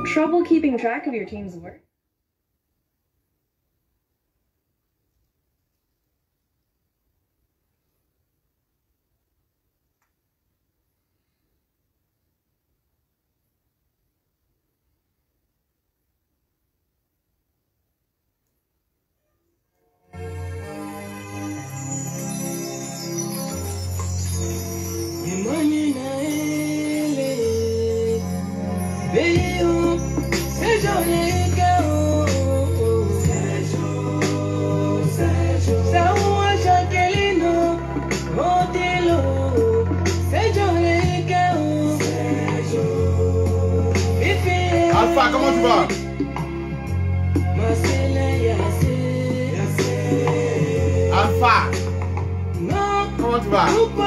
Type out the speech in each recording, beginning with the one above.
Trouble keeping track of your team's work? Alpha, comment tu vas? Alpha, comment tu vas?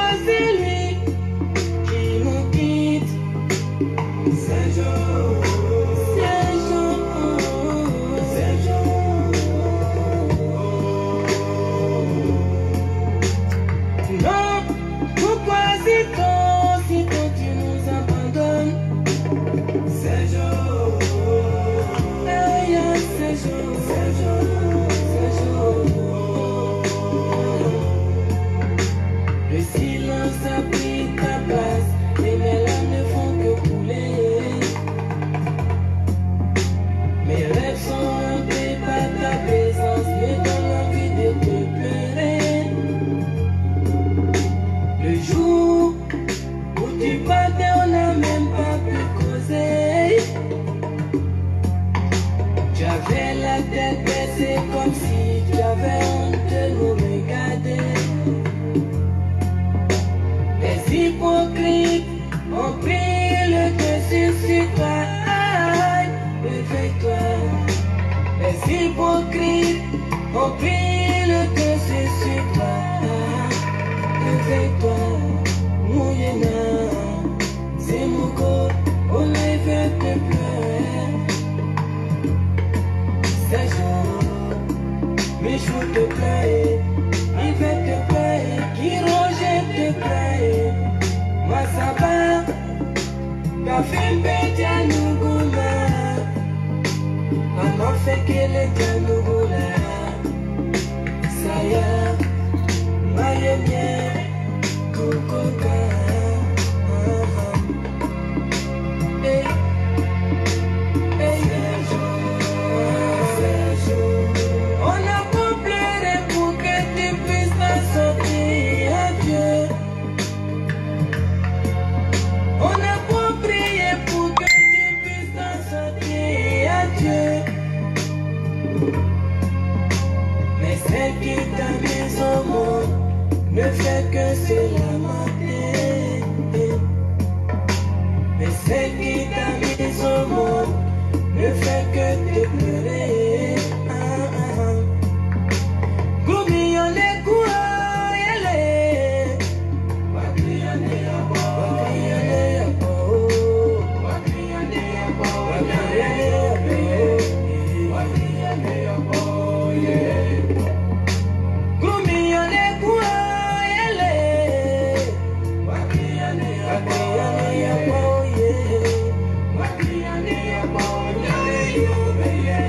Yeah.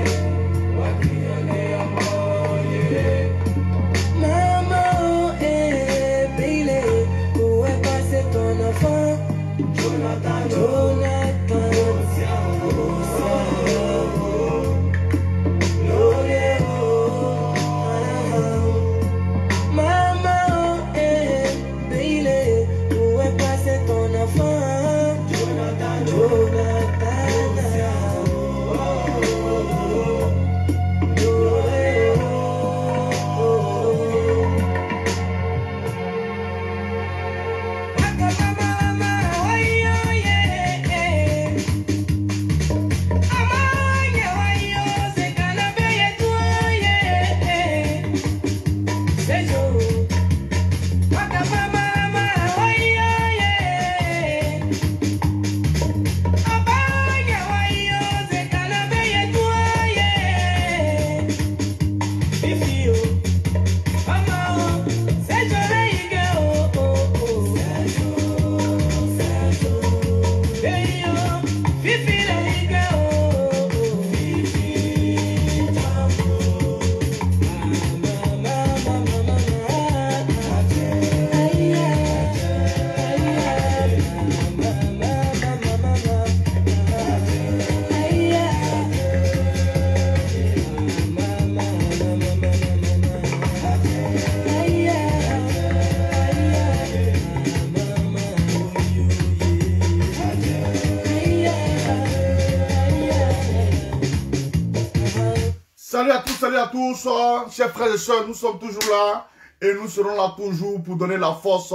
Bienvenue à tous, chers frères et sœurs, nous sommes toujours là et nous serons là toujours pour donner la force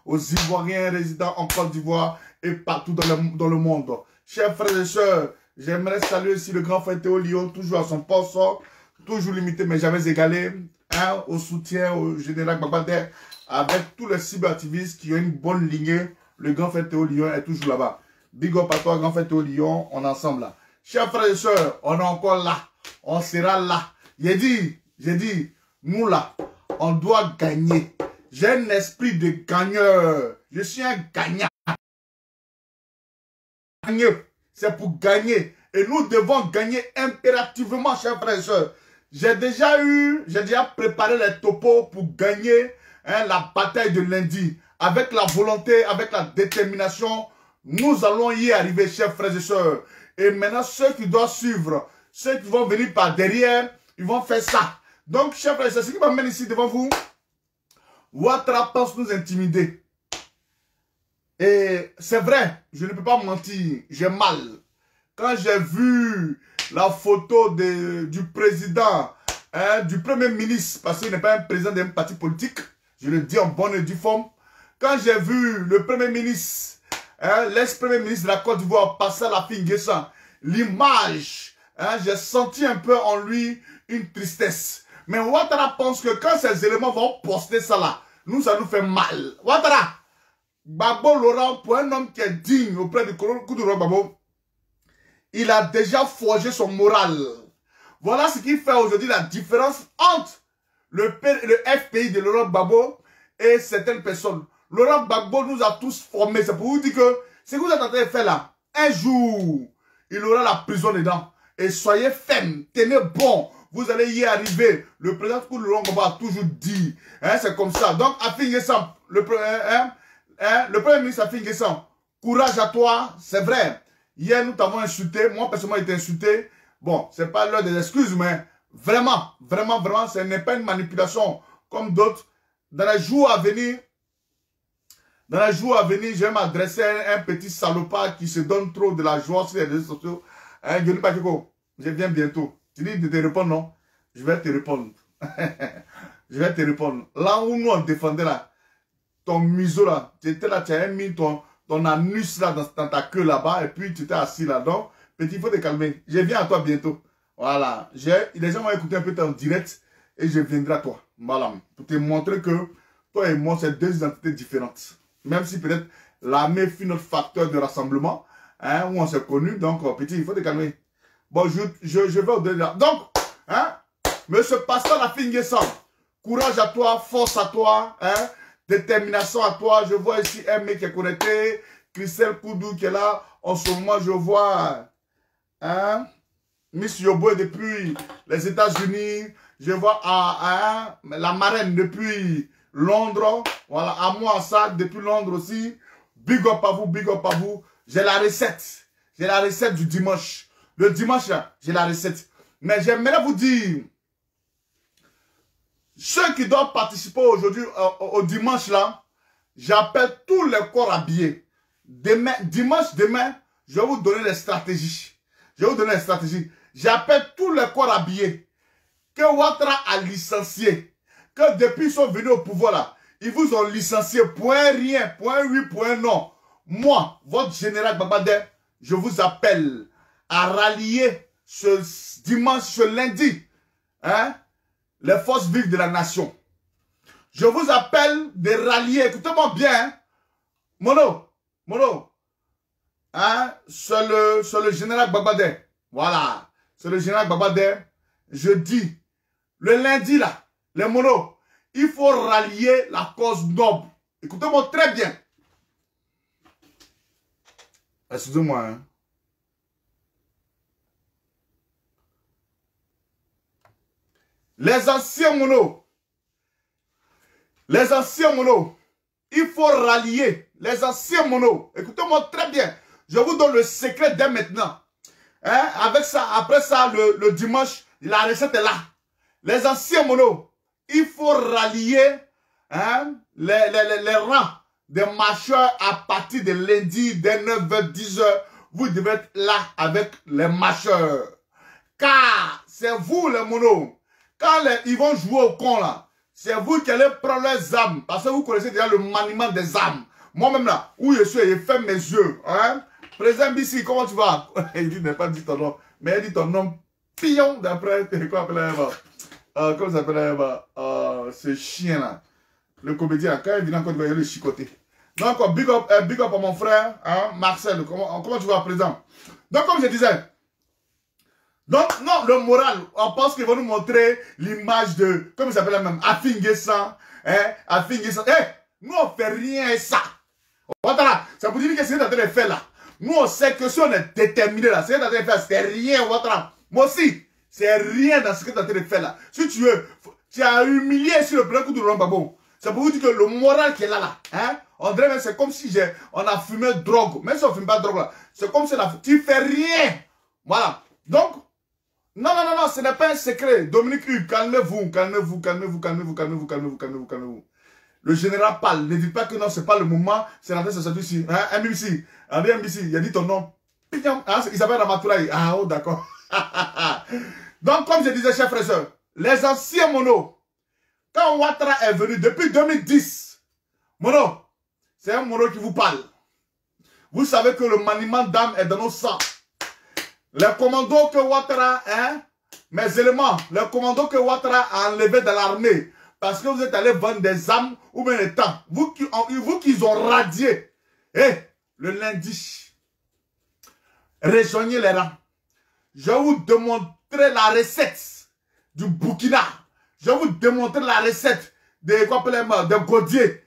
aux Ivoiriens résidant en Côte d'Ivoire et partout dans le monde. Chers frères et sœurs, j'aimerais saluer ici le grand frère Théo Lyon, toujours à son poste, toujours limité mais jamais égalé, hein, au soutien au général Gbagba, avec tous les cyberactivistes qui ont une bonne lignée. Le grand frère Théo Lyon est toujours là-bas. Big up à toi, grand frère Théo Lyon, on est ensemble là. Chers frères et sœurs, on est encore là. On sera là. J'ai dit, nous là, on doit gagner. J'ai un esprit de gagneur. Je suis un gagnant. C'est pour gagner. Et nous devons gagner impérativement, chers frères et sœurs. J'ai déjà préparé les topos pour gagner, hein, la bataille de lundi. Avec la volonté, avec la détermination, nous allons y arriver, chers frères et sœurs. Et maintenant, ceux qui doivent suivre, ceux qui vont venir par derrière, ils vont faire ça. Donc, chers frères et sœurs, ce qui m'amène ici devant vous, Ouattara pense nous intimider. Et c'est vrai, je ne peux pas mentir, j'ai mal. Quand j'ai vu la photo du président, hein, du premier ministre, parce qu'il n'est pas un président d'un parti politique, je le dis en bonne et due forme. Quand j'ai vu le premier ministre, hein, l'ex-premier ministre de la Côte d'Ivoire passer à la fille Nguessan, l'image, hein, j'ai senti un peu en lui une tristesse. Mais Ouattara pense que quand ces éléments vont poster ça là, ça nous fait mal. Ouattara, Gbagbo Laurent, pour un homme qui est digne auprès du Koudouro Gbagbo, il a déjà forgé son moral. Voilà ce qui fait aujourd'hui la différence entre le FPI de Laurent Gbagbo et certaines personnes. Laurent Gbagbo nous a tous formés. C'est pour vous dire que ce que vous êtes en train de faire là, un jour, il aura la prison dedans. Et soyez fermes, tenez bon. Vous allez y arriver. Le président Laurent Gbagbo a toujours dit. Hein, c'est comme ça. Donc, Afin N'Guessan, le premier ministre Afin N'Guessan, courage à toi. C'est vrai. Hier, nous t'avons insulté. Moi, personnellement, j'ai été insulté. Bon, c'est pas l'heure des excuses, mais vraiment, ce n'est pas une manipulation comme d'autres. Dans les jours à venir, je vais m'adresser à un petit salopard qui se donne trop de la joie sur les réseaux sociaux. Hein, je viens bientôt. Tu dis de te répondre, non? Je vais te répondre. Je vais te répondre. Là où nous on défendait là, ton museau là, tu étais là, tu as mis ton anus là dans ta queue là-bas et puis tu t'es assis là. Donc, petit, il faut te calmer. Je viens à toi bientôt. Voilà. Les gens vont écouter un peu ton direct et je viendrai à toi. Voilà. Pour te montrer que toi et moi, c'est deux identités différentes. Même si peut-être l'armée fut notre facteur de rassemblement, hein, où on s'est connus. Donc, petit, il faut te calmer. Bon, je vais au-delà. Donc, hein, monsieur Pascal Afin N'Guessan, courage à toi, force à toi, hein, détermination à toi. Je vois ici un mec qui est connecté, Christelle Koudou qui est là. En ce moment, je vois, hein, Miss Yobo depuis les États-Unis. Je vois la marraine depuis Londres. Voilà, à moi ça, depuis Londres aussi. Big up à vous, big up à vous. J'ai la recette. J'ai la recette du dimanche. Le dimanche, j'ai la recette. Mais j'aimerais vous dire, ceux qui doivent participer aujourd'hui au dimanche là, j'appelle tous les corps habillés. Dimanche, demain, je vais vous donner les stratégies. Je vais vous donner les stratégies. J'appelle tous les corps habillés que Ouattara a licencié. Que depuis ils sont venus au pouvoir là, ils vous ont licencié, point rien, point oui, point non. Moi, votre général Gbagba, je vous appelle à rallier ce dimanche, ce lundi, hein, les forces vives de la nation. Je vous appelle de rallier, écoutez-moi bien, hein, Mono, hein, c'est le général Gbagba. Voilà, c'est le général Gbagba. Je dis, le lundi là, les monos, il faut rallier la cause noble. Écoutez-moi très bien. Excusez-moi, hein. Les anciens monos, il faut rallier les anciens monos. Écoutez-moi très bien. Je vous donne le secret dès maintenant. Hein? Avec ça, après ça, le dimanche, la recette est là. Les anciens monos, il faut rallier, hein, les rangs des marcheurs à partir de lundi, dès 9h, 10h. Vous devez être là avec les marcheurs. Car c'est vous les monos Quand ils vont jouer au con là, c'est vous qui allez prendre leurs armes. Parce que vous connaissez déjà le maniement des armes. Moi-même là, où je suis, je ferme mes yeux. Hein? Président Bissi, comment tu vas? Il dit, n'est pas dit ton nom. Mais il dit ton nom pion d'après. Comment ça s'appelle ce chien là. Le comédien, quand il vient encore, il va le chicoter. Donc, big up à mon frère, hein, Marcel. Comment tu vas, président? Donc, comme je disais, donc, non, le moral, on pense qu'ils vont nous montrer l'image de, comment ça s'appelle même, Afinguessa, hein, Afinguessa. Nous, on fait rien ça. Voilà, ça vous dit que c'est ce qu'on est en train de faire là. Nous, on sait que si on est déterminé là, ce qu'on est en train de faire, c'est rien, voilà. Moi aussi, c'est rien dans ce que tu es en train de faire là. Si tu veux, tu as humilié sur le plein coup de Rambabo. Ça pour vous dire que le moral qui est là, hein, on dirait même c'est comme si on a fumé drogue. Même si on ne fume pas de drogue là, c'est comme si tu fais rien. Voilà. Donc, non, ce n'est pas un secret. Dominique Hugues, calmez-vous. Le général parle, ne dites pas que non, c'est pas le moment, c'est la tête de cette ici. Hein, MBC, il a dit ton nom. Ah, il s'appelle Ramatoulaye. Ah, oh, d'accord. Donc, comme je disais, chers frères et sœurs, les anciens monos, quand Ouattara est venu depuis 2010, mono, c'est un mono qui vous parle. Vous savez que le maniement d'âme est dans nos sangs. Les commandos que Ouattara, hein, mes éléments, les commandos que Ouattara a enlevés dans l'armée, parce que vous êtes allé vendre des armes ou bien des temps, vous qui ont radié, le lundi, rejoignez les rangs. Je vais vous démontrer la recette du Burkina. Je vais vous démontrer la recette de Godier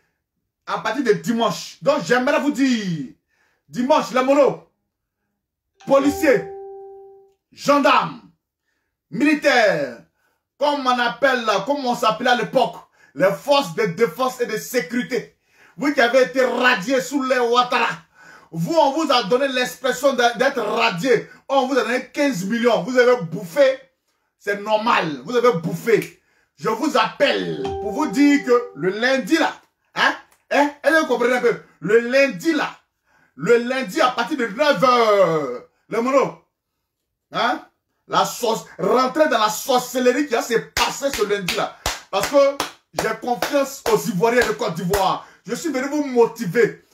à partir de dimanche. Donc j'aimerais vous dire, dimanche, les monos, policiers, gendarmes, militaires, comme on appelle, comme on s'appelait à l'époque, les forces de défense et de sécurité. Vous qui avez été radiés sous les Ouattara. Vous, on vous a donné l'expression d'être radié. On vous a donné 15 millions. Vous avez bouffé. C'est normal. Vous avez bouffé. Je vous appelle pour vous dire que le lundi là, hein, est-ce que vous comprenez un peu? Le lundi à partir de 9h, le mono, hein, rentrer dans la sorcellerie qui va se passer ce lundi là. Parce que j'ai confiance aux Ivoiriens de Côte d'Ivoire. Je suis venu vous motiver.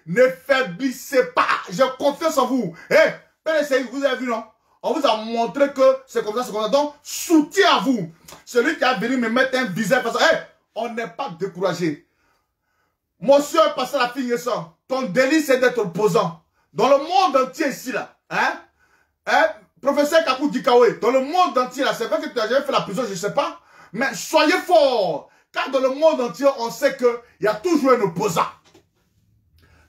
Ne faiblissez pas. J'ai confiance en vous. Vous avez vu, non? On vous a montré que c'est comme ça, c'est comme ça. Donc, soutien à vous. Celui qui a venu me mettre un visage, parce que, on n'est pas découragé. Monsieur Pascal Afinguessa, ton délit, c'est d'être opposant. Dans le monde entier ici, là, professeur Kakou Dikawe, dans le monde entier, là, c'est vrai que tu as jamais fait la prison, je ne sais pas, mais soyez forts. Car dans le monde entier, on sait qu'il y a toujours un opposant.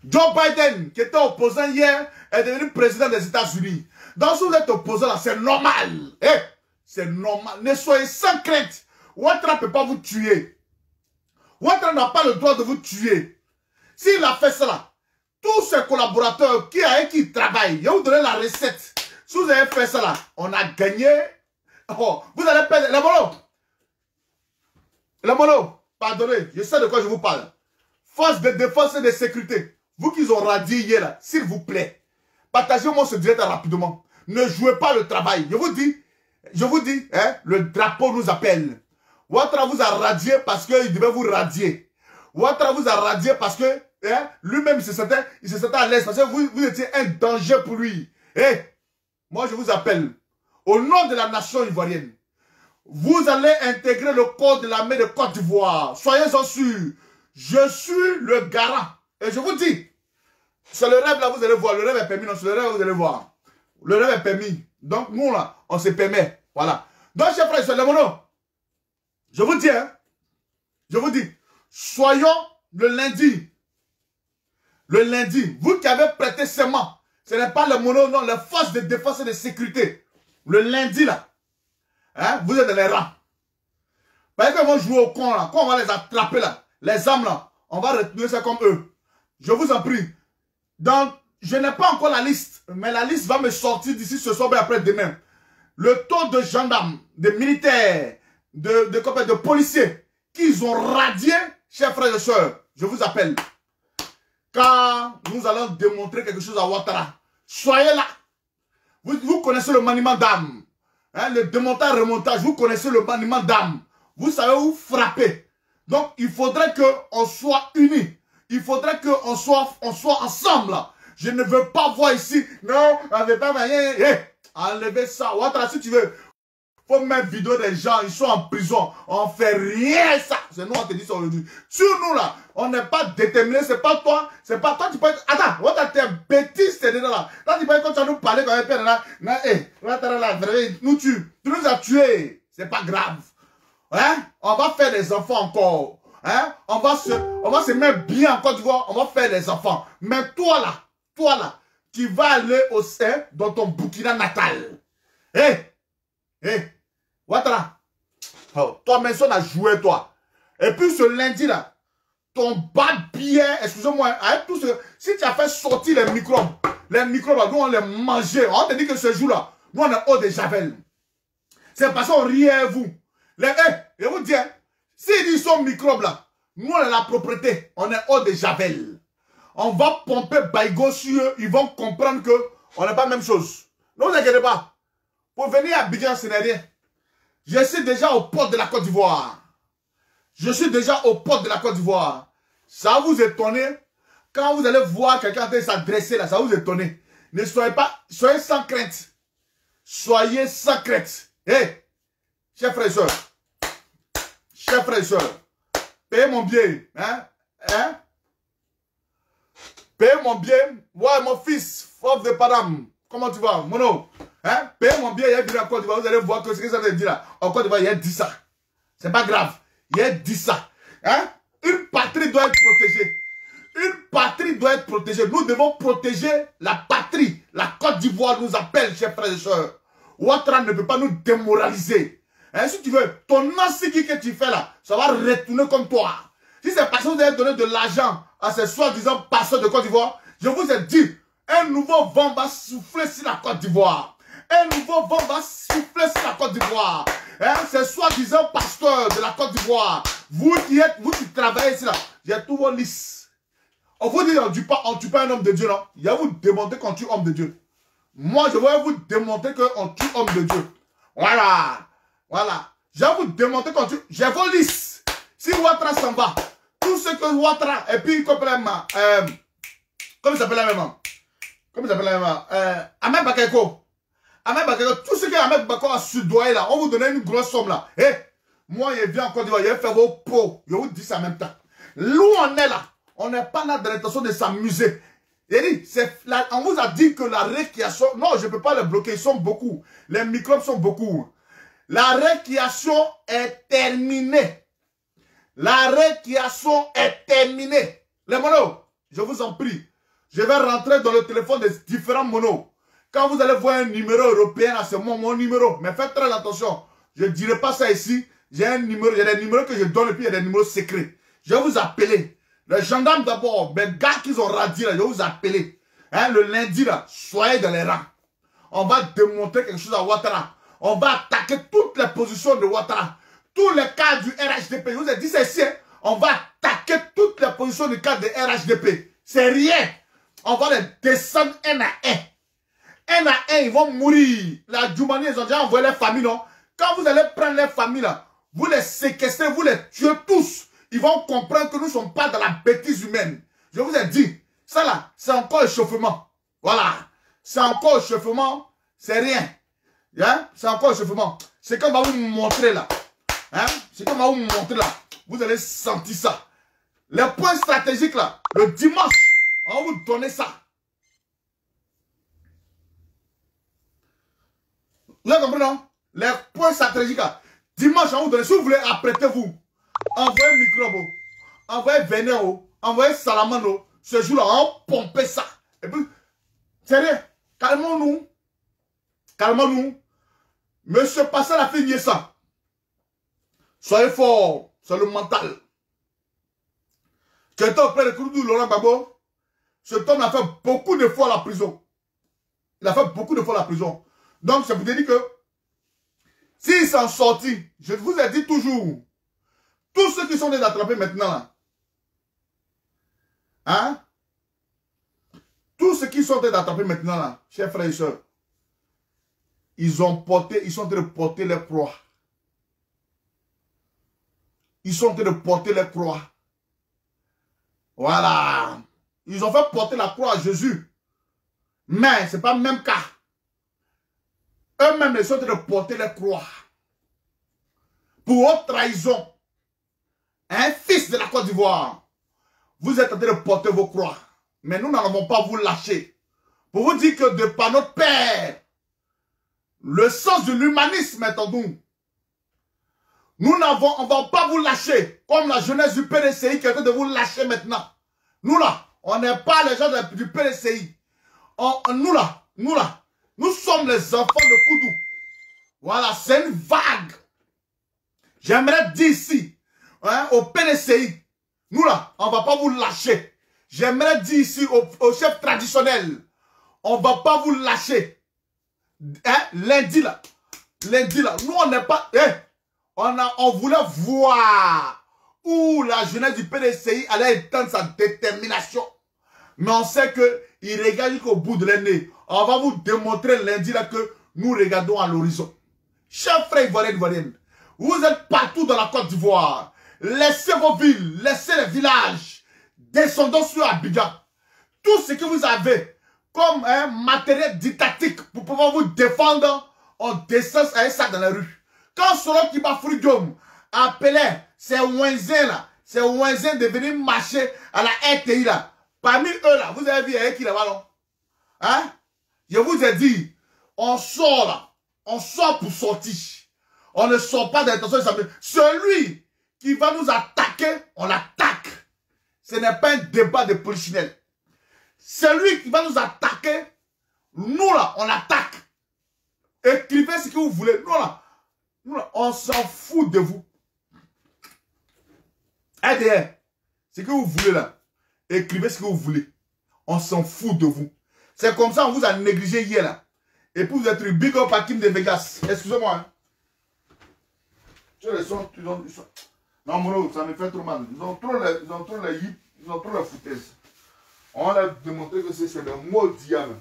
Joe Biden, qui était opposant hier, est devenu président des États-Unis. Donc, si vous êtes opposant là, c'est normal. C'est normal. Ne soyez sans crainte. Ouattara ne peut pas vous tuer. Ouattara n'a pas le droit de vous tuer. S'il a fait cela, tous ses collaborateurs qui travaillent, je vais vous donner la recette. Si vous avez fait cela, on a gagné. Oh, vous allez perdre. Les monos, pardonnez, je sais de quoi je vous parle. Force de défense et de sécurité. Vous qui ont radié hier, s'il vous plaît, partagez-moi ce direct rapidement. Ne jouez pas le travail. Je vous dis, le drapeau nous appelle. Ouattara vous a radié parce qu'il devait vous radier. Ouattara vous a radié parce que lui-même il se sentait à l'aise. Parce que vous étiez un danger pour lui. Moi je vous appelle. Au nom de la nation ivoirienne. Vous allez intégrer le corps de l'armée de Côte d'Ivoire. Soyez-en sûrs. Je suis le garant. Et je vous dis, c'est le rêve là, vous allez voir. Le rêve est permis. Non, c'est le rêve, vous allez voir. Le rêve est permis. Donc, nous là, on se permet. Voilà. Donc, chers frères, c'est le mono. Je vous dis, soyons le lundi. Le lundi, vous qui avez prêté serment, ce n'est pas le mono, non, les forces de défense et de sécurité. Le lundi là, vous êtes dans les rangs. Parce qu'ils vont jouer au con là, quand on va les attraper là, les âmes là, on va retenir ça comme eux. Je vous en prie. Donc, je n'ai pas encore la liste, mais la liste va me sortir d'ici ce soir et après demain. Le taux de gendarmes, de militaires, de policiers qui ont radié, chers frères et sœurs, je vous appelle. Car nous allons démontrer quelque chose à Ouattara. Soyez là. Vous connaissez le maniement d'âme. Hein, le démontage, remontage, vous connaissez le maniement d'âme. Vous savez où frapper. Donc, il faudrait qu'on soit unis. Il faudrait qu'on soit ensemble. Je ne veux pas voir ici. Non, on ne veut pas rien. Enlevez ça. Ouattara, si tu veux. Faut mettre vidéo des gens, ils sont en prison. On fait rien ça. C'est nous, on te dit ça aujourd'hui. Sur nous là, on n'est pas déterminé. C'est pas toi. C'est pas toi. Tu peux être. Attends, Ouattara, t'es bêtise, t'es dedans là. Là, tu peux quand tu vas nous parler quand même là. Ouattara là, nous tue. Tu nous as tués. C'est pas grave. Hein? On va faire des enfants encore. Hein? On va se mettre bien en Côte d'Ivoire. On va faire des enfants. Mais toi là, tu vas aller au sein dans ton Burkina natal. Ouattara. Oh, toi, Menson a joué, toi. Et puis ce lundi là, ton bas bien, excusez-moi, avec tout ce. Si tu as fait sortir les microbes, nous on les mangeait. On te dit que ce jour-là, nous on est eau de Javel. C'est parce qu'on riait à vous. Je vous dis, s'ils disent sont microbes là, nous on a la propriété, on est eau de Javel. On va pomper Baïgo sur eux, ils vont comprendre que on n'est pas la même chose. Ne vous inquiétez pas. Pour venir à Abidjan, ce n'est rien. Je suis déjà aux portes de la Côte d'Ivoire. Je suis déjà aux portes de la Côte d'Ivoire. Ça va vous étonner. Quand vous allez voir quelqu'un s'adresser là, ça va vous étonner. Ne soyez pas, soyez sans crainte. Soyez sans crainte. Chers frères et sœurs. Chers frères et sœurs. Payez mon billet. Payez mon billet. Ouais, mon fils, Fof de Padam. Comment tu vas, Mono? Payez mon billet, il y a en Côte d'Ivoire. Vous allez voir que ce que ça veut dire là. En Côte d'Ivoire, il y a dit ça. C'est pas grave. Il y a dit ça. Une patrie doit être protégée. Une patrie doit être protégée. Nous devons protéger la patrie. La Côte d'Ivoire nous appelle, chers frères et sœurs. Ouattara ne peut pas nous démoraliser. Si tu veux, ton ancien que tu fais là, ça va retourner comme toi. Si c'est parce que vous avez donné de l'argent à ces soi-disant pasteurs de Côte d'Ivoire, je vous ai dit, un nouveau vent va souffler sur la Côte d'Ivoire. Un nouveau vent va souffler sur la Côte d'Ivoire. Ces soi-disant pasteurs de la Côte d'Ivoire, vous qui travaillez ici là, il y a tout vos listes. On vous dit, on ne tue pas un homme de Dieu, non? Il va vous démontrer qu'on tue homme de Dieu. Moi, je vais vous démontrer qu'on tue homme de Dieu. Voilà. Voilà. Je vais vous démontrer qu'on tue. J'ai vos listes. Si Ouattara s'en va, tout ce que Ouattara, et puis, comment il s'appelle la même? Comment il s'appelle la même? Ahmed Bakayoko. Ahmed Bakayoko, tout ce que Ahmed Bakayoko a sudoyé là, on vous donne une grosse somme là. Moi, il vient en Côte d'Ivoire, il fait vos pots. Je vous dis ça en même temps. L'où on est là, on n'est pas là dans l'intention de s'amuser. On vous a dit que la récréation, non, je ne peux pas les bloquer, ils sont beaucoup. Les microbes sont beaucoup. La récréation est terminée. La récréation est terminée. Les monos, je vous en prie, je vais rentrer dans le téléphone des différents monos. Quand vous allez voir un numéro européen, c'est mon numéro. Mais faites très attention. Je ne dirai pas ça ici. J'ai un numéro, il y a des numéros que je donne et puis il y a des numéros secrets. Je vais vous appeler. Les gendarmes d'abord, les gars qui ont radié là, je vais vous appeler. Le lundi là, soyez dans les rangs. On va démontrer quelque chose à Ouattara. On va attaquer toutes les positions de Ouattara. Tous les cas du RHDP. Je vous ai dit ceci. On va attaquer toutes les positions du cadre de RHDP. C'est rien. On va les descendre un à un. Un à un, ils vont mourir. La Djoumani, ils ont déjà envoyé les familles, non? Quand vous allez prendre les familles là, vous les séquestrez, vous les tuez tous. Ils vont comprendre que nous ne sommes pas dans la bêtise humaine. Je vous ai dit, ça là, c'est encore échauffement. Voilà. C'est encore échauffement, c'est rien. C'est encore échauffement. C'est qu'on va vous montrer là. C'est qu'on va vous montrer là. Vous allez sentir ça. Les points stratégiques là, le dimanche, on va vous donner ça. Vous avez compris, non? Les points stratégiques là, dimanche, on va vous donner. Si vous voulez, apprêtez-vous. Envoyez microbe, envoyez vénéo, envoyez salamano. Ce jour-là, on va pomper ça. Et puis, sérieux, calmons-nous. Calmons-nous. Monsieur Passal a fait ça. Soyez fort, c'est le mental. Tu étais auprès de Kouroudou Laurent Gbagbo. Cet homme a fait beaucoup de fois la prison. Il a fait beaucoup de fois la prison. Donc, ça vous dit que s'ils sont sortis, je vous ai dit toujours, tous ceux qui sont des attrapés maintenant, là, tous ceux qui sont des attrapés maintenant, là, chers frères et sœurs, ils sont en train de porter les croix. Ils sont en train de porter les croix. Voilà. Ils ont fait porter la croix à Jésus. Mais ce n'est pas le même cas. Eux-mêmes, ils sont en train de porter les croix. Pour haute trahison. Un fils de la Côte d'Ivoire. Vous êtes en train de porter vos croix. Mais nous n'allons pas vous lâcher. Pour vous dire que de par notre Père, le sens de l'humanisme est en nous. On ne va pas vous lâcher. Comme la jeunesse du PDCI qui est en train de vous lâcher maintenant. Nous là, on n'est pas les gens du PDCI. Nous sommes les enfants de Koudou. Voilà, c'est une vague. J'aimerais dire ici, hein, au PDCI, nous là, on ne va pas vous lâcher. J'aimerais dire ici au chef traditionnel, on ne va pas vous lâcher. Hein, lundi là, nous on n'est pas... on voulait voir où la jeunesse du PDCI allait éteindre sa détermination. Mais on sait qu'il regarde jusqu'au bout de l'année. On va vous démontrer lundi là que nous regardons à l'horizon. Chers frères ivoiriens, vous êtes partout dans la Côte d'Ivoire. Laissez vos villes, laissez les villages. Descendons sur Abidjan. Tout ce que vous avez comme un matériel didactique pour pouvoir vous défendre, on descend avec ça dans la rue. Quand Soro Kiba Frugom appelait ces ouinzins là, ces ouinzins de venir marcher à la RTI là, parmi eux là, vous avez vu avec qui là-bas non? Hein? Je vous ai dit, on sort là, on sort pour sortir. On ne sort pas d'intention de s'appeler. Celui qui va nous attaquer, on l'attaque. Ce n'est pas un débat de polichinelle. Celui qui va nous attaquer, nous là, on l'attaque. Écrivez ce que vous voulez. Nous là, on s'en fout de vous. RDR, ce que vous voulez là, écrivez ce que vous voulez. On s'en fout de vous. C'est comme ça, on vous a négligé hier là. Et puis vous êtes une big up à Kim de Vegas. Excusez-moi. Hein. Les sons, non, Mono, ça me fait trop mal. Ils ont trop les hip, ils ont trop la foutaise. On a démontré que c'est le mot diable.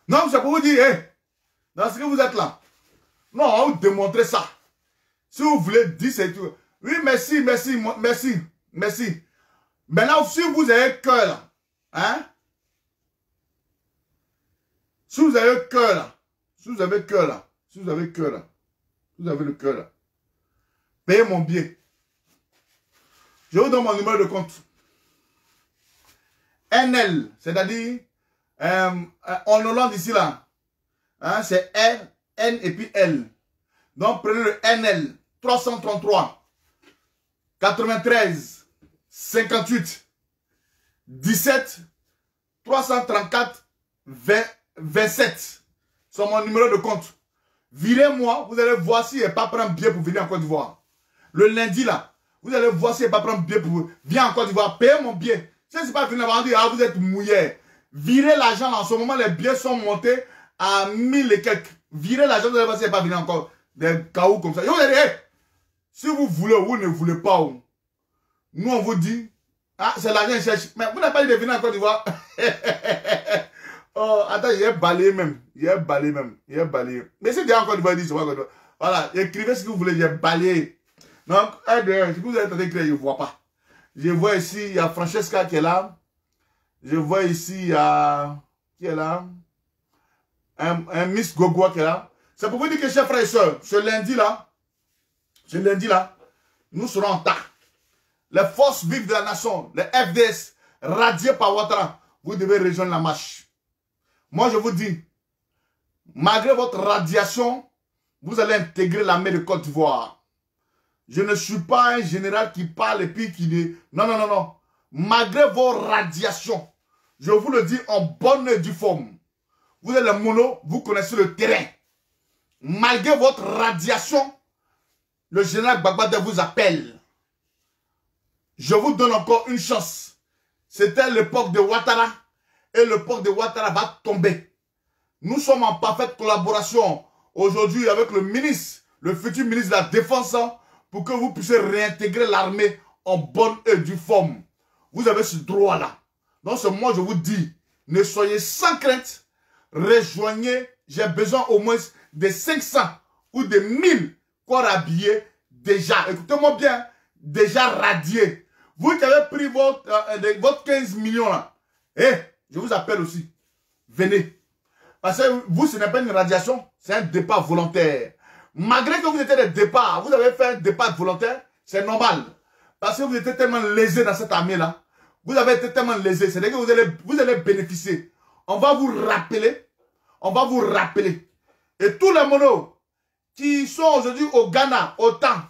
Non, c'est pour vous dire, hey, dans ce que vous êtes là. Non, on va vous démontrer ça. Si vous voulez dire, c'est tout. Oui, merci. Maintenant, si vous avez cœur là, hein? Si vous avez cœur là, si vous avez le cœur là, payez mon billet. Je vous donne mon numéro de compte. NL, c'est-à-dire, en Hollande ici là, hein, c'est R, N et puis L. Donc prenez le NL, 333, 93, 58, 17, 334, 27. C'est mon numéro de compte. Virez-moi, vous allez voir si il n'est pas prendre billet pour venir en Côte d'Ivoire. Le lundi là, vous allez voir si il n'est pas prendre billet pour venir en Côte d'Ivoire. Payez mon billet. Si ce n'est pas venir avant de dire, ah, vous êtes mouillé. Virez l'argent en ce moment, les billets sont montés à 1000 et quelques. Virez l'argent, vous allez voir si il n'est pas venir encore. Des caoutchoucs comme ça. Et vous allez dire, hey, si vous voulez ou vous ne voulez pas, nous on vous dit, ah, c'est l'argent cherche. Mais vous n'avez pas dit de venir en Côte d'Ivoire. Oh, attends, il est balayé même. Mais c'est déjà encore une fois dit, voilà, écrivez ce que vous voulez, il est balayé. Donc, si vous êtes en train d'écrire, je ne vois pas. Je vois ici, il y a Francesca qui est là. Je vois ici, il y a... Qui est là? Un Miss Gogoa qui est là. C'est pour vous dire que, chers frères et sœurs, ce lundi là, nous serons en tas. Les forces vives de la nation, les FDS, radiés par Ouattara, vous devez rejoindre la marche. Moi, je vous dis, malgré votre radiation, vous allez intégrer l'armée de Côte d'Ivoire. Je ne suis pas un général qui parle et puis qui dit... Non. Malgré vos radiations, je vous le dis en bonne et due forme. Vous êtes les monos, vous connaissez le terrain. Malgré votre radiation, le général Gbagba vous appelle. Je vous donne encore une chance. C'était l'époque de Ouattara. Et l'époque de Ouattara va tomber. Nous sommes en parfaite collaboration aujourd'hui avec le ministre, le futur ministre de la Défense, pour que vous puissiez réintégrer l'armée en bonne et due forme. Vous avez ce droit-là. Donc, c'est moi, je vous dis, ne soyez sans crainte. Rejoignez. J'ai besoin au moins de 500 ou de 1000 corps habillés déjà. Écoutez-moi bien. Déjà radiés. Vous qui avez pris votre 15 millions là. Je vous appelle aussi. Venez. Parce que vous, ce n'est pas une radiation. C'est un départ volontaire. Malgré que vous étiez des départs, vous avez fait un départ volontaire. C'est normal. Parce que vous étiez tellement lésé dans cette armée-là. Vous avez été tellement lésé. C'est-à-dire que vous allez bénéficier. On va vous rappeler. On va vous rappeler. Et tous les monos qui sont aujourd'hui au Ghana, au temps,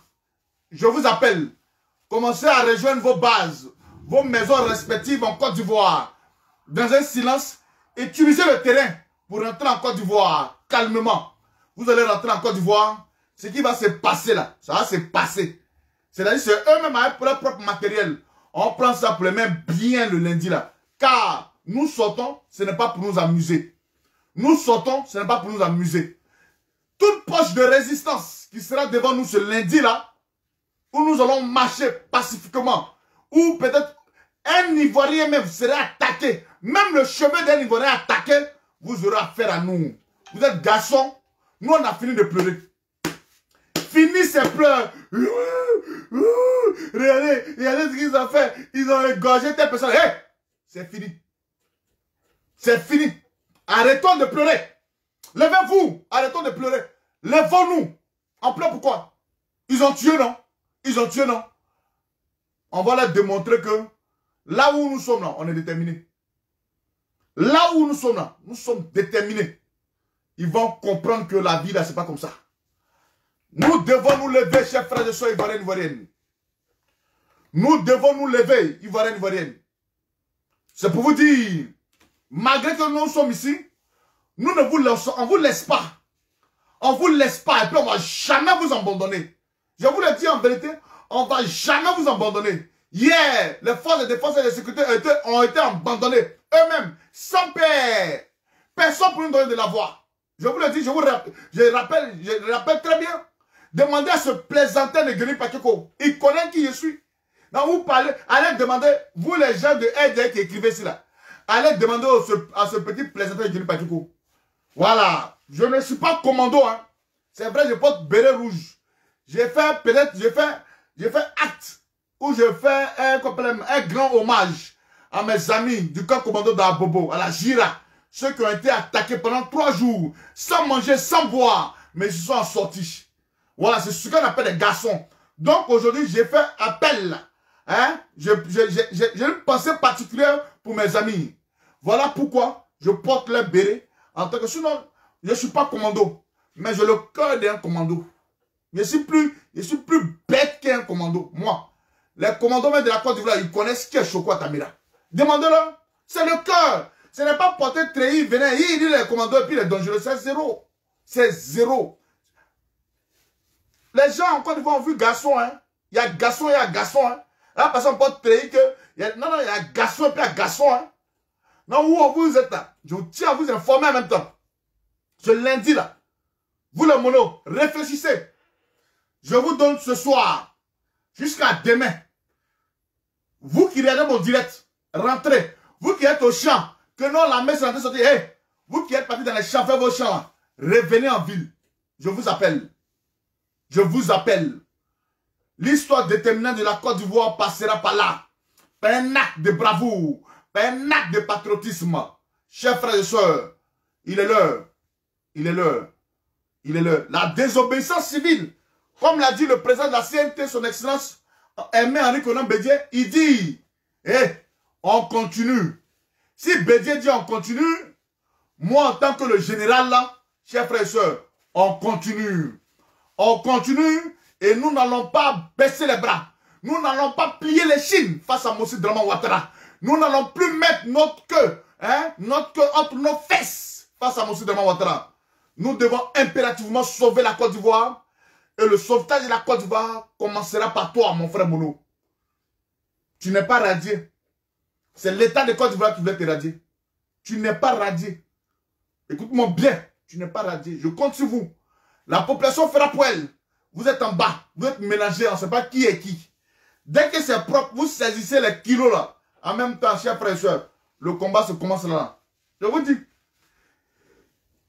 je vous appelle. Commencez à rejoindre vos bases, vos maisons respectives en Côte d'Ivoire. Dans un silence, utilisez le terrain pour rentrer en Côte d'Ivoire. Calmement. Vous allez rentrer en Côte d'Ivoire. Ce qui va se passer là, ça va se passer. C'est-à-dire c'est eux-mêmes avec leur propre matériel. On prend ça pour les mains bien le lundi là. Car nous sortons, ce n'est pas pour nous amuser. Nous sortons, ce n'est pas pour nous amuser. Toute poche de résistance qui sera devant nous ce lundi là, où nous allons marcher pacifiquement, où peut-être un Ivoirien même serait attaqué, même le cheveu d'un Ivoirien attaqué, vous aurez affaire à nous. Vous êtes garçons, nous on a fini de pleurer. Fini ces pleurs. Regardez ce qu'ils ont fait. Ils ont égorgé telle personne. C'est fini. C'est fini. Arrêtons de pleurer. Levez-vous. Arrêtons de pleurer. Levons-nous. On pleure pourquoi? Ils ont tué, non? Ils ont tué, non? On va leur démontrer que là où nous sommes là, on est déterminés. Là où nous sommes là, nous sommes déterminés. Ils vont comprendre que la vie là, c'est pas comme ça. Nous devons nous lever, chers frères et sœurs ivoiriens, ivoiriennes. Nous devons nous lever, ivoiriens, ivoiriennes. C'est pour vous dire, malgré que nous sommes ici, nous ne vous laissons, on ne vous laisse pas. On ne vous laisse pas et puis on ne va jamais vous abandonner. Je vous le dis en vérité, on ne va jamais vous abandonner. Hier, les forces de défense et de sécurité ont été abandonnées eux-mêmes, sans père. Personne pour nous donner de la voix. Je vous le dis, je rappelle très bien. Demandez à ce plaisantin de Guéni Pacheco. Il connaît qui je suis. Donc vous parlez, allez demander, vous les gens de RDA qui écrivez cela, allez demander à ce petit plaisantin de Guéni Pacheco. Voilà. Je ne suis pas commando. Hein. C'est vrai, je porte béret rouge. J'ai fait peut-être, j'ai fait acte où je fais un grand hommage à mes amis du camp commando d'Abobo, à la Gira. Ceux qui ont été attaqués pendant 3 jours, sans manger, sans boire, mais ils se sont sortis. Voilà, c'est ce qu'on appelle des garçons. Donc aujourd'hui, j'ai fait appel. Hein? J'ai une pensée particulière pour mes amis. Voilà pourquoi je porte le béret. En tant que sinon, je ne suis pas commando. Mais j'ai le cœur d'un commando. Je suis plus bête qu'un commando. Moi, les commandos même de la Côte d'Ivoire, ils connaissent qui est Choco Tamira. Demandez-leur. C'est le cœur. Ce n'est pas porter trahir, venir, il dit les commandos et puis les dangereux. C'est zéro. C'est zéro. Les gens en Côte d'Ivoire ont vu garçon. Hein. Il y a garçon, il y a garçon. Hein. Là, personne porte trahir que. Non, il y a garçon et puis il y a garçon. Hein. Non, où vous êtes là? Je tiens à vous informer en même temps. Ce lundi là, vous les monos, réfléchissez. Je vous donne ce soir, jusqu'à demain. Vous qui regardez mon direct, rentrez. Vous qui êtes au champ, que non, la messe est en train de sortir. Hey, vous qui êtes partis dans les champs, faites vos champs là. Revenez en ville. Je vous appelle. Je vous appelle. L'histoire déterminante de la Côte d'Ivoire passera par là. Par un acte de bravoure. Par un acte de patriotisme. Chers frères et sœurs, il est l'heure. Il est l'heure. Il est l'heure. La désobéissance civile, comme l'a dit le président de la CNT, son excellence, Aimé Henri Konan Bédié, il dit, on continue. Si Bédié dit on continue, moi en tant que le général là, chers frères et sœurs, on continue. On continue et nous n'allons pas baisser les bras. Nous n'allons pas plier les chines face à Mossi Draman Ouattara. Nous n'allons plus mettre notre queue entre nos fesses face à Mossi Draman Ouattara. Nous devons impérativement sauver la Côte d'Ivoire. Et le sauvetage de la Côte d'Ivoire commencera par toi, mon frère Mono. Tu n'es pas radié. C'est l'État de Côte d'Ivoire qui veut te radier. Tu n'es pas radié. Écoute-moi bien. Tu n'es pas radié. Je compte sur vous. La population fera pour elle. Vous êtes en bas. Vous êtes mélangés. On ne sait pas qui est qui. Dès que c'est propre, vous saisissez les kilos là. En même temps, chers frères et sœurs, le combat se commence là. Je vous dis,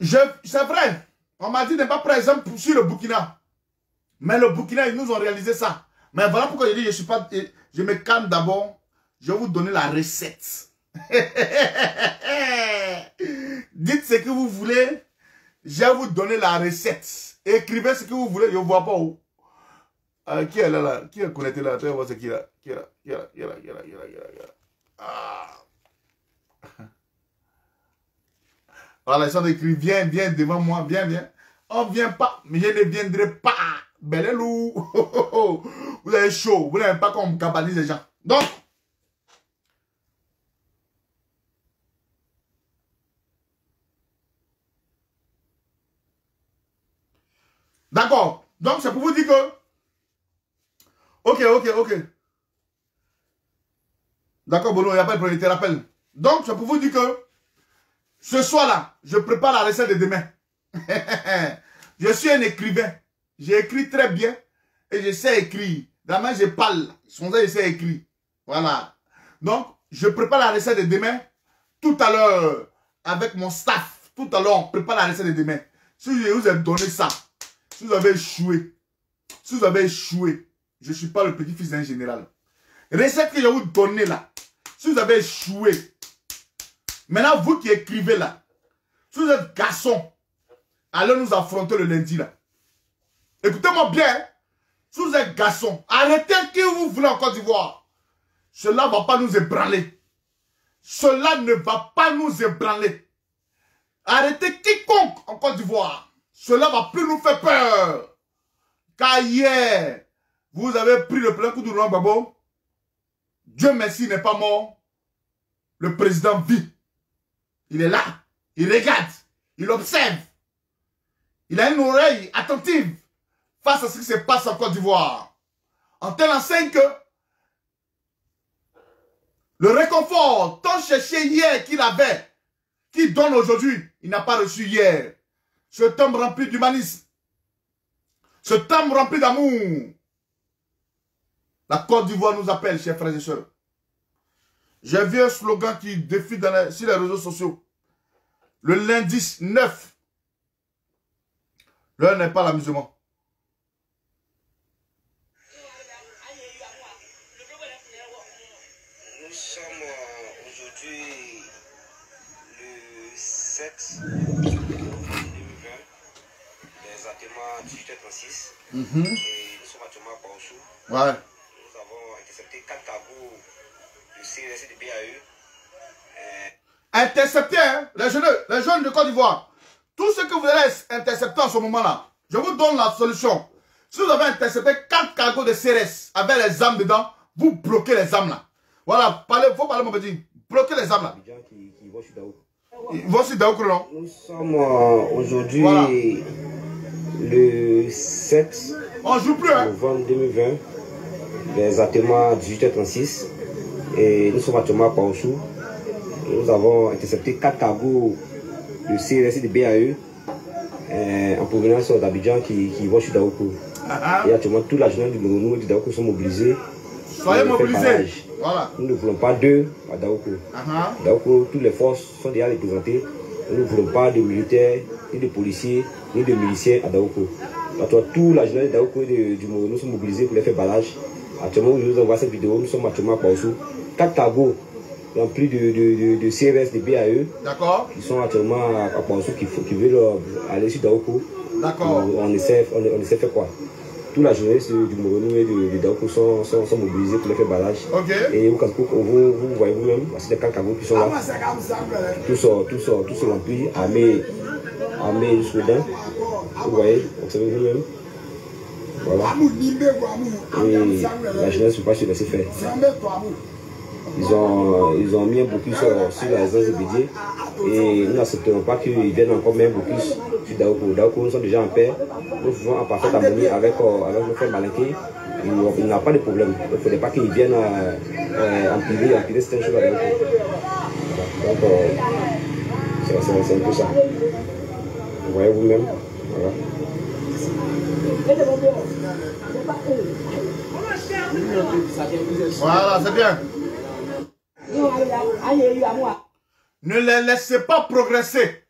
c'est vrai, on m'a dit de ne pas prendre exemple sur le Burkina. Mais le Burkina, ils nous ont réalisé ça. Mais voilà pourquoi je dis, je me calme d'abord. Je vais vous donner la recette. Dites ce que vous voulez. Je vais vous donner la recette. Écrivez ce que vous voulez. Je ne vois pas où. Qui est là? Qui est connecté là? Tu vois c'est qui là? Qui est là? Qui est là? Qui est là? Qui est là? Qui est là? Qui est là? Qui est là? Ah. Voilà, ils sont écrits. Viens, viens devant moi. Viens, viens. On ne vient pas. Mais je ne viendrai pas. Belle loup. Vous avez chaud. Vous n'avez pas qu'on cabanise les gens. Donc. D'accord. Donc, c'est pour vous dire que... Ok. D'accord, Bono, il n'y a pas de problème, je te rappelle. Donc, c'est pour vous dire que ce soir-là, je prépare la recette de demain. Je suis un écrivain. J'ai écrit très bien et je sais écrire. La main, je parle. Je sais écrire. Voilà. Donc, je prépare la recette de demain. Tout à l'heure, avec mon staff, tout à l'heure, on prépare la recette de demain. Si je vous ai donné ça, si vous avez échoué, je ne suis pas le petit-fils d'un général. Recette que je vais vous donner là, si vous avez échoué, maintenant vous qui écrivez là, si vous êtes garçon, allez nous affronter le lundi là. Écoutez-moi bien, si vous êtes garçon, arrêtez qui vous voulez en Côte d'Ivoire. Cela ne va pas nous ébranler. Cela ne va pas nous ébranler. Arrêtez quiconque en Côte d'Ivoire. Cela ne va plus nous faire peur. Car hier, vous avez pris le plein coup de Laurent Gbagbo. Dieu merci, il n'est pas mort. Le président vit. Il est là. Il regarde. Il observe. Il a une oreille attentive face à ce qui se passe en Côte d'Ivoire. En telle enseigne que le réconfort tant cherché hier qu'il avait, qu'il donne aujourd'hui, il n'a pas reçu hier. Ce homme rempli d'humanisme. Ce homme rempli d'amour. La Côte d'Ivoire nous appelle, chers frères et sœurs. J'ai vu un slogan qui défile sur les réseaux sociaux. Le lundi 9. L'heure n'est pas l'amusement. Nous sommes aujourd'hui le 7 2020, exactement 18h36. Et nous sommes actuellement à Paossou. Ouais. Nous avons intercepté 4 cargos du CRS et du BAE. Intercepter, hein, les jeunes de Côte d'Ivoire. Tout ce que vous allez intercepter en ce moment-là, je vous donne la solution. Si vous avez intercepté 4 cargos de CRS avec les armes dedans, vous bloquez les armes là. Voilà, il faut parler mon petit. Bloquez les armes là. Ils vont sur Daouk, non? Nous sommes aujourd'hui le 7 On joue plus, hein? novembre 2020, exactement 18h36. Et nous sommes actuellement à Paossou. Nous avons intercepté 4 cargos de CRS et de BAE en provenance d'Abidjan qui vont sur Daoukou. Et actuellement, toute la journée du Gourounou et du Daoukou sont mobilisés. Soyez mobilisés. Voilà. Nous ne voulons pas d'eux à Daoukou. Daoukou, toutes les forces sont déjà représentées. Nous ne voulons pas de militaires, ni de policiers, ni de miliciens à Daoukou. Toute la journée de Daoukou et du Gourounou sont mobilisés pour les faire barrage. Actuellement, je vous envoie cette vidéo. Nous sommes actuellement à Paossou. 4 cargos remplis de CRS, de BAE. D'accord. Qui sont actuellement à Paossou, qui veulent aller sur Daoukou. D'accord. On essaie de faire quoi? Toute la journée du Moronou et de Daoukou sont mobilisés pour les faire barrage. Ok. Et vous voyez vous-même, c'est des 4 cargos qui sont là. Tous sont remplis, armés jusqu'au dents. Vous voyez, observez vous-même. Voilà. Et la jeunesse ne peut pas se laisser faire. Ils ont mis un blocus sur la résidence de Bédier et nous n'accepterons pas qu'ils viennent encore mettre un blocus sur Daoukou. Daoukou, nous sommes déjà en paix. Nous faisons en parfaite harmonie avec nos frères malinqués. Il n'y a pas de problème. Il ne faudrait pas qu'ils viennent empiler certaines choses à Daoukou. Voilà. Donc, c'est un peu ça. Vous voyez vous-même. Voilà. Voilà, c'est bien. Ne les laissez pas progresser.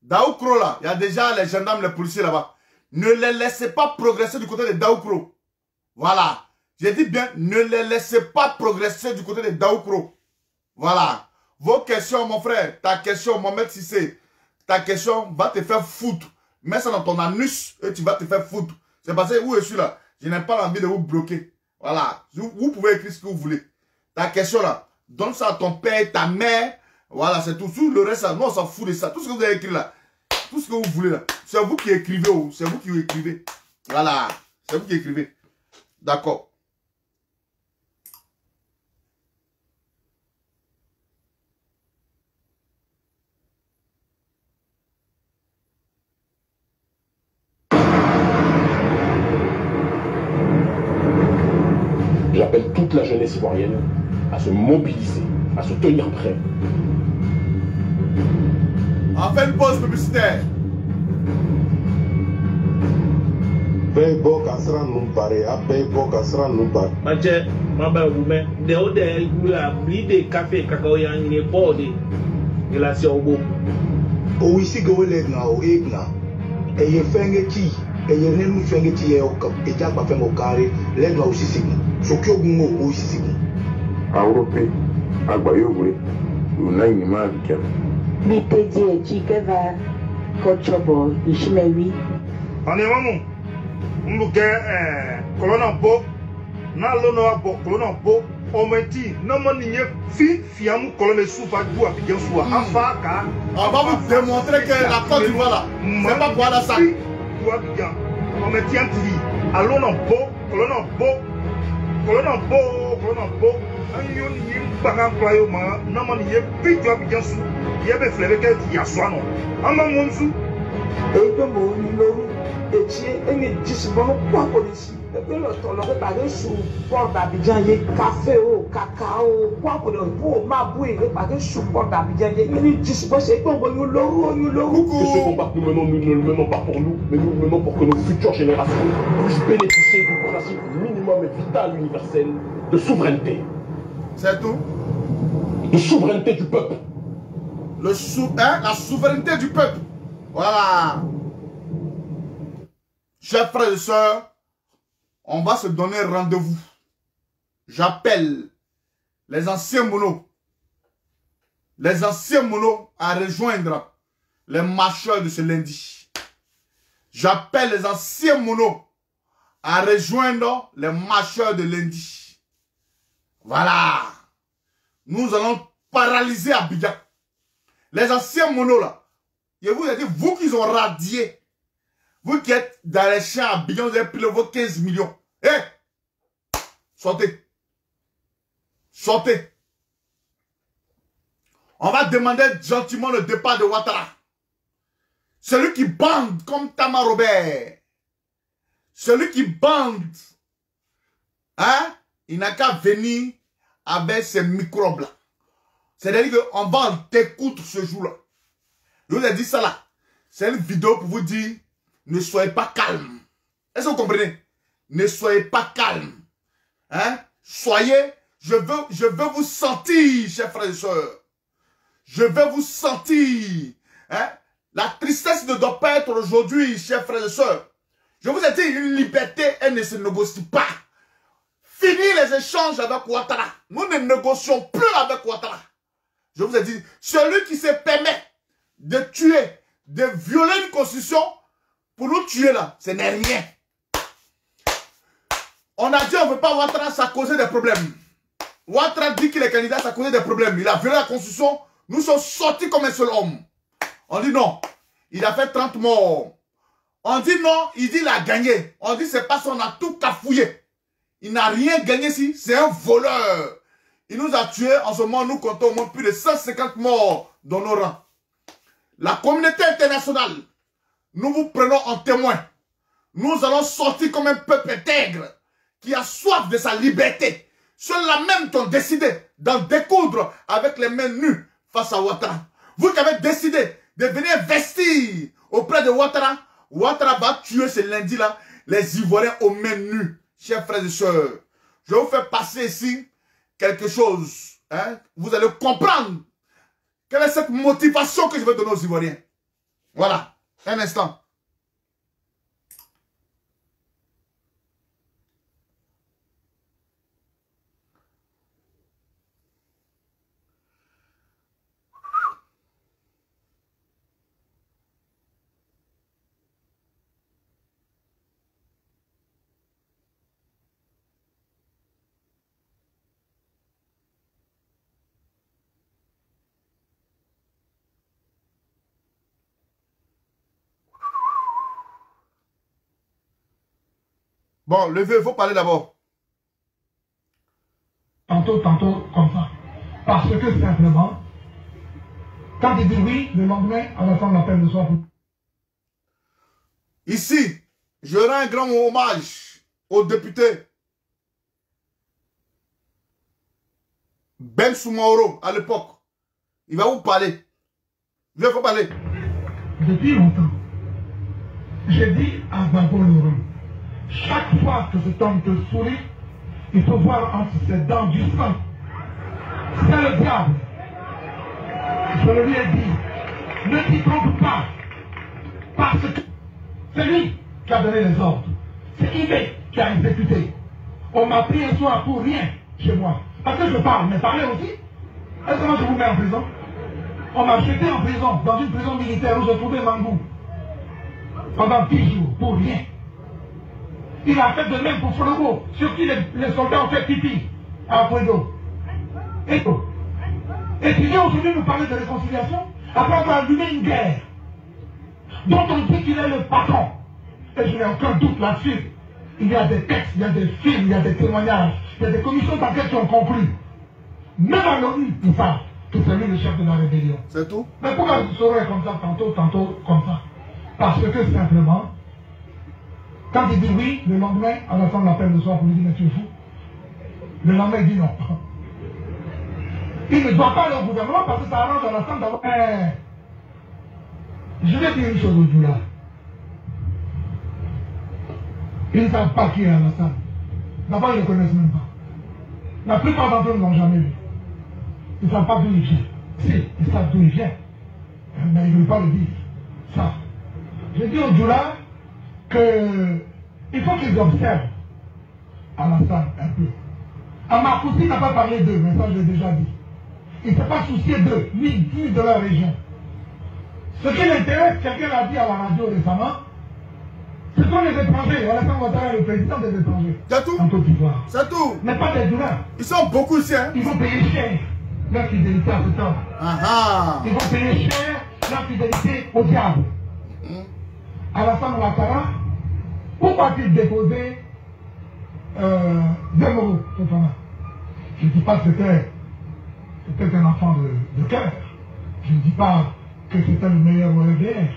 Daoukro là, il y a déjà les gendarmes, les policiers là-bas. Ne les laissez pas progresser du côté de Daoukro. Voilà. J'ai dit bien, ne les laissez pas progresser du côté de Daoukro. Voilà. Vos questions, mon frère, ta question, Mohamed Sissé, ta question va te faire foutre. Mets ça dans ton anus et tu vas te faire foutre. C'est parce que où je suis là, je n'ai pas envie de vous bloquer. Voilà. Vous pouvez écrire ce que vous voulez. Ta question là, donne ça à ton père et ta mère. Voilà, c'est tout. Tout le reste, là, nous on s'en fout de ça. Tout ce que vous avez écrit là, tout ce que vous voulez là, c'est vous qui écrivez. C'est vous qui écrivez. Voilà. C'est vous qui écrivez. D'accord. J'appelle toute la jeunesse ivoirienne à se mobiliser, à se tenir prêt. On fait une pause publicitaire. Paybo kasra numbare, a paybo kasra numbar. Mache, maba wume, de ode igula blide café kakao ya ngine bode. Relation bo. O isi go legna o egna. Eye fenge ti, eye nenu fenge ti e okap, e jagba fengo kare, legna o sisigu. Sokyo gungo o sisigu. Europe, agbayogwe, unai ma bikem. Biteji e chikeva kochobo ishmewi. Ane mamu. Mbuke kolona bo na lono bo kolona bo ometi na maniye fiamu kolone soufa du Abidjan soa afaka. On va vous démontrer que la Côte d'Ivoire là, c'est pas quoi la salle. Du Abidjan. Ometi anti alona bo kolona bo anyo ni mbanga kwayo ma na maniye fi du Abidjan sou yebe flebe ke yaswano. Ama monsu Eto mo ni loru etie eni disibon kwa polisi ebe lo to lo pe pade su port Abidjan ye café o cacao kwa ko do bo ma bu e pade su port Abidjan ye eni disibon se pe on yo loru Que ce combat que nous menons, nous ne le menons pas pour nous, mais nous le menons pour que nos futures générations puissent bénéficier du principe minimum et vital universel de souveraineté. C'est tout. De souveraineté du peuple. La souveraineté du peuple. Voilà. Chers frères et sœurs, on va se donner rendez-vous. J'appelle les anciens monos. Les anciens monos à rejoindre les marcheurs de ce lundi. J'appelle les anciens monos à rejoindre les marcheurs de lundi. Voilà. Nous allons paralyser Abidjan. Les anciens monos là. Je vous ai dit, vous qui ont radié, vous qui êtes dans les champs à Abidjan, vous avez pris vos 15 millions. Eh! Sortez. Sortez. On va demander gentiment le départ de Ouattara. Celui qui bande comme Tama Robert. Celui qui bande. Hein? Il n'a qu'à venir avec ses microbes-là. C'est-à-dire qu'on va en t'écouter ce jour-là. Je vous ai dit ça là. C'est une vidéo pour vous dire, ne soyez pas calme. Est-ce que vous comprenez? Ne soyez pas calme. Hein? Soyez, je veux vous sentir, chers frères et sœurs. Je veux vous sentir. Hein? La tristesse ne doit pas être aujourd'hui, chers frères et sœurs. Je vous ai dit, une liberté, elle ne se négocie pas. Fini les échanges avec Ouattara. Nous ne négocions plus avec Ouattara. Je vous ai dit, celui qui se permet de tuer, de violer une constitution, pour nous tuer là, ce n'est rien. On a dit on ne veut pas Ouattara, ça a causé des problèmes. Ouattara dit qu'il est candidat, ça a causé des problèmes. Il a violé la constitution, nous sommes sortis comme un seul homme. On dit non, il a fait 30 morts. On dit non, il dit il a gagné. On dit c'est parce qu'on a tout cafouillé. Il n'a rien gagné ici, c'est un voleur. Il nous a tués, en ce moment nous comptons au moins plus de 150 morts dans nos rangs. La communauté internationale, nous vous prenons en témoin. Nous allons sortir comme un peuple intègre qui a soif de sa liberté. Ceux-là même qui ont décidé d'en découdre avec les mains nues face à Ouattara. Vous qui avez décidé de venir investir auprès de Ouattara, Ouattara va tuer ce lundi-là les Ivoiriens aux mains nues. Chers frères et sœurs, je vais vous faire passer ici quelque chose hein, vous allez comprendre quelle est cette motivation que je vais donner aux Ivoiriens. Voilà, un instant. Bon, le vieux, il faut parler d'abord. Tantôt, comme ça. Parce que simplement, quand il dit oui, le lendemain, à la fin de l'appel le soir. Ici, je rends un grand hommage au député Ben Soumaoro à l'époque. Il va vous parler. Viens, il faut parler. Depuis longtemps, j'ai dit à Gbagbo Laurent, chaque fois que cet homme te sourit, il faut voir entre ses dents du sang. C'est le diable. Je le lui ai dit, ne t'y trompe pas. Parce que c'est lui qui a donné les ordres. C'est Ibé qui a exécuté. On m'a pris un soir pour rien chez moi. Parce que je parle, mais parler aussi. Est-ce que moi je vous mets en prison? On m'a jeté en prison, dans une prison militaire où j'ai trouvé Mangou. Pendant 10 jours, pour rien. Il a fait de même pour Fologo, sur qui les soldats ont fait pipi à Puedo. Et tu viens aujourd'hui nous parler de réconciliation après avoir allumé une guerre dont on dit qu'il est le patron. Et je n'ai aucun doute là-dessus. Il y a des textes, il y a des films, il y a des témoignages, il y a des commissions d'enquête qui ont conclu. Même à l'ONU, ils savent que c'est lui le chef de la rébellion. C'est tout. Mais pourquoi vous saurez comme ça, tantôt comme ça? Parce que simplement, quand il dit oui, le lendemain, à la fin de l'appel le soir, pour lui dire, mais tu es fou. Le lendemain, il dit non. Il ne doit pas aller au gouvernement parce que ça arrange à la femme d'avoir... Je vais dire une chose au Djoula. Ils ne savent pas qui est Alassane. D'abord, ils ne le connaissent même pas. La plupart d'entre eux ne l'ont jamais vu. Ils ne savent pas d'où il vient. Si, ils savent d'où il vient. Mais ils ne veulent pas le dire. Ça. Je dis au Djoula qu'il faut qu'ils observent Alassane un peu. Amarkoussi n'a pas parlé d'eux, mais ça je l'ai déjà dit. Il ne s'est pas soucié d'eux, ni de leur région. Ce qui l'intéresse, quelqu'un l'a dit à la radio récemment, ce sont les étrangers. Alassane Ouattara est le président des étrangers. C'est tout. En Côte d'Ivoire. C'est tout. Mais pas des douleurs. Ils sont beaucoup ici. Hein? Ils vont payer cher leur fidélité à cet homme. Ils vont payer cher leur fidélité au diable. Alassane Ouattara, pourquoi a-t-il déposé Zemmour, je ne dis pas que c'était un enfant de cœur. Je ne dis pas que c'était le meilleur ORDR.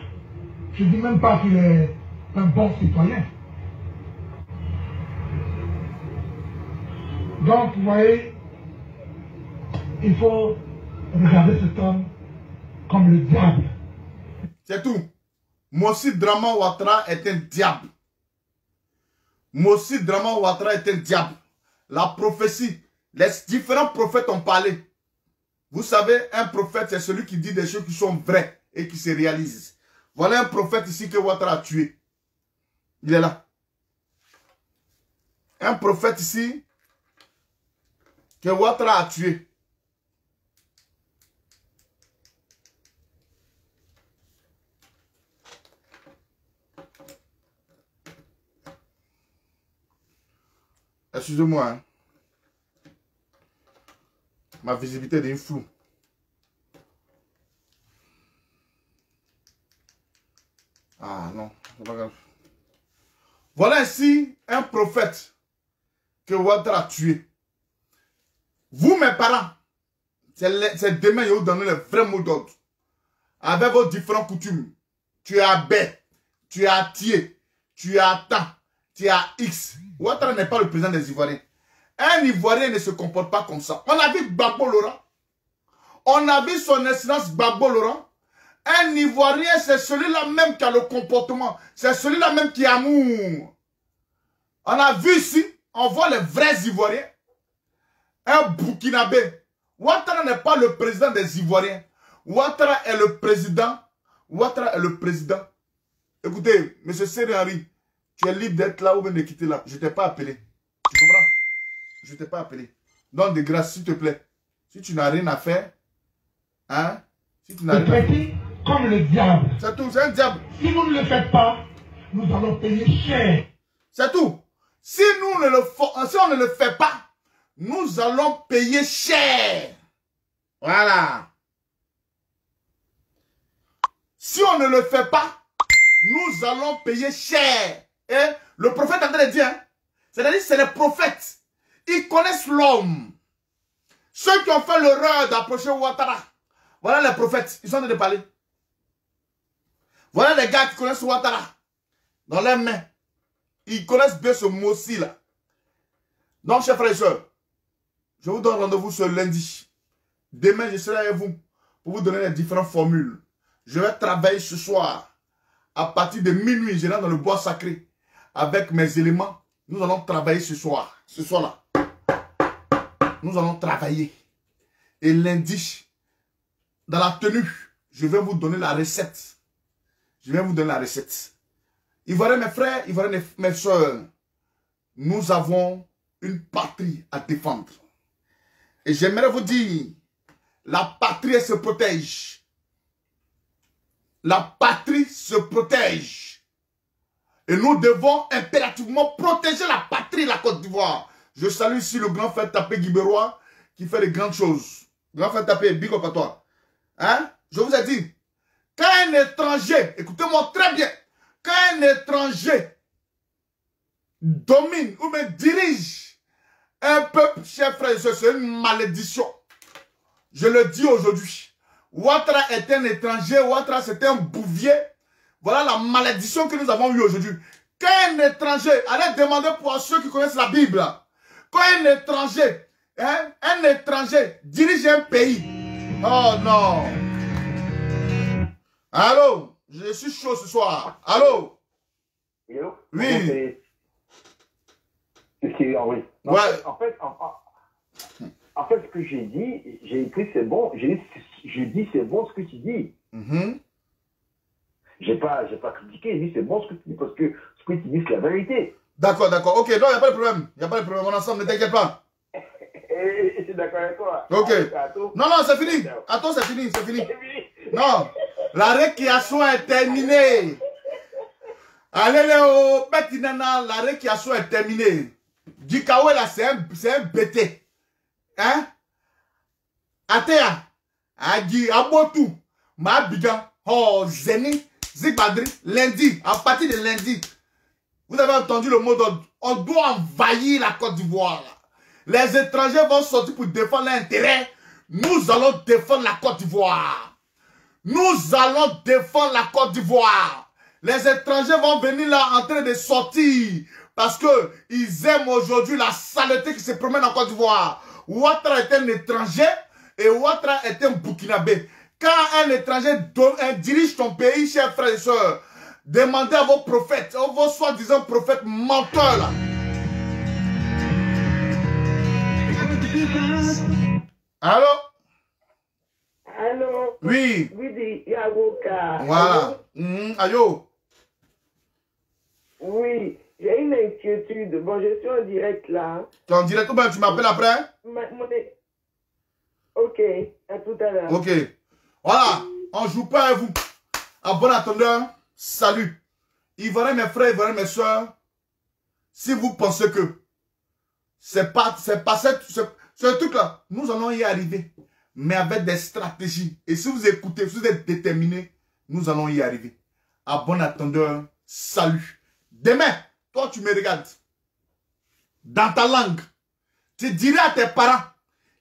Je ne dis même pas qu'il est un bon citoyen. Donc, vous voyez, il faut regarder cet homme comme le diable. C'est tout. Mossi Draman Ouattara est un diable. Mossi Draman Ouattara est un diable. La prophétie, les différents prophètes ont parlé. Vous savez, un prophète, c'est celui qui dit des choses qui sont vraies et qui se réalisent. Voilà un prophète ici que Ouattara a tué. Il est là. Un prophète ici que Ouattara a tué. Excusez-moi. Hein. Ma visibilité est floue. Ah non, c'est pas grave. Voilà ici un prophète que Ouattara a tué. Vous, mes parents, c'est demain que vous donnez le vrai mot d'ordre. Avec vos différentes coutumes. Tu es à B, tu es à Thier, tu es à Tan, tu es à X. Ouattara n'est pas le président des Ivoiriens. Un Ivoirien ne se comporte pas comme ça. On a vu Gbagbo Laurent. On a vu son excellence Gbagbo Laurent. Un Ivoirien, c'est celui-là même qui a le comportement. C'est celui-là même qui a amour. On a vu ici, on voit les vrais Ivoiriens. Un Burkinabé. Ouattara n'est pas le président des Ivoiriens. Ouattara est le président. Ouattara est le président. Écoutez, M. Seri Henry, tu es libre d'être là ou bien de quitter là. Je ne t'ai pas appelé. Tu comprends? Je ne t'ai pas appelé. Donc, de grâce, s'il te plaît. Si tu n'as rien à faire, hein? Si tu n'as rien à faire. Comme le diable. C'est tout, c'est un diable. Si vous ne le faites pas, nous allons payer cher. C'est tout. Si on ne le fait pas, nous allons payer cher. Voilà. Si on ne le fait pas, nous allons payer cher. Et le prophète est en train de dire, hein, c'est-à-dire c'est les prophètes. Ils connaissent l'homme. Ceux qui ont fait l'erreur d'approcher Ouattara. Voilà les prophètes. Ils sont en train de parler. Voilà les gars qui connaissent Ouattara. Dans leurs mains. Ils connaissent bien ce mot-ci là. Donc, chers frères et sœurs, je vous donne rendez-vous ce lundi. Demain, je serai avec vous pour vous donner les différentes formules. Je vais travailler ce soir. À partir de minuit, je rentre dans le bois sacré. Avec mes éléments, nous allons travailler ce soir. Ce soir-là. Nous allons travailler. Et lundi, dans la tenue, je vais vous donner la recette. Je vais vous donner la recette. Ivoiriens, mes frères, Ivoiriens, mes soeurs, nous avons une patrie à défendre. Et j'aimerais vous dire, la patrie, elle se protège. La patrie se protège. Et nous devons impérativement protéger la patrie, la Côte d'Ivoire. Je salue ici le grand frère Tapé Guibérois qui fait de grandes choses. Grand frère Tapé, big up à toi. Hein? Je vous ai dit, quand un étranger, écoutez-moi très bien, quand un étranger domine ou me dirige un peuple, chers frères et sœurs, c'est une malédiction. Je le dis aujourd'hui. Ouattara est un étranger, Ouattara c'est un bouvier. Voilà la malédiction que nous avons eue aujourd'hui. Quand un étranger, allez demander pour ceux qui connaissent la Bible, quand un étranger dirige un pays, oh non. Allô, je suis chaud ce soir. Allô? Hello? Oui. Oui. Ouais. En fait, ce que j'ai dit, j'ai écrit c'est bon. J'ai dit c'est bon ce que tu dis. J'ai pas critiqué, j'ai dit c'est bon ce que tu dis parce que ce que tu dis c'est la vérité. D'accord, d'accord. Ok, non, il n'y a pas de problème. Il n'y a pas de problème. On est ensemble, ne t'inquiète pas. Je suis d'accord avec toi. Ok. Non, non, c'est fini. Attends, c'est fini, c'est fini. Non, la récréation est terminée. Allez, Léo, Betinana, la récréation est terminée. Dikawe, là, c'est un bêté. Hein? Atea, Agi, Abotou, Mabiga, Oh, Zeni, Zibadri, lundi, à partir de lundi. Vous avez entendu le mot d'ordre. On doit envahir la Côte d'Ivoire. Les étrangers vont sortir pour défendre l'intérêt. Nous allons défendre la Côte d'Ivoire. Nous allons défendre la Côte d'Ivoire. Les étrangers vont venir là en train de sortir. Parce qu'ils aiment aujourd'hui la saleté qui se promène en Côte d'Ivoire. Ouattara est un étranger et Ouattara est un Burkinabé. Quand un étranger dirige ton pays, chers frères et sœurs, demandez à vos prophètes, à vos soi-disant prophètes menteurs là. Allô? Allô? Oui. Oui, Yawoka. Voilà. Ayo. Oui, j'ai une inquiétude. Bon, je suis en direct là. Tu es en direct ou bien tu m'appelles après? Ok, à tout à l'heure. Ok. Voilà, on ne joue pas avec vous. À bon attendeur, salut. Ivoiriens, mes frères, Ivoiriens, mes soeurs, si vous pensez que c'est pas ce truc-là, nous allons y arriver. Mais avec des stratégies. Et si vous écoutez, si vous êtes déterminés, nous allons y arriver. À bon attendeur, salut. Demain, toi tu me regardes. Dans ta langue, tu dirais à tes parents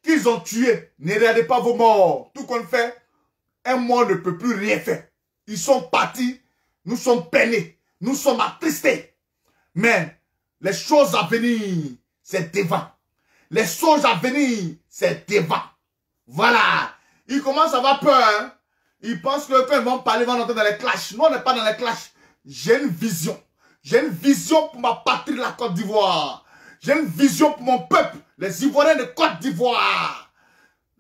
qu'ils ont tué. Ne regardez pas vos morts. Tout qu'on fait, un mort ne peut plus rien faire. Ils sont partis, nous sommes peinés, nous sommes attristés. Mais les choses à venir, c'est devant. Les choses à venir, c'est devant. Voilà. Ils commencent à avoir peur. Hein? Ils pensent que quand ils vont parler, ils vont entrer dans les clashs. Nous, on n'est pas dans les clashs. J'ai une vision. J'ai une vision pour ma patrie, la Côte d'Ivoire. J'ai une vision pour mon peuple, les Ivoiriens de Côte d'Ivoire.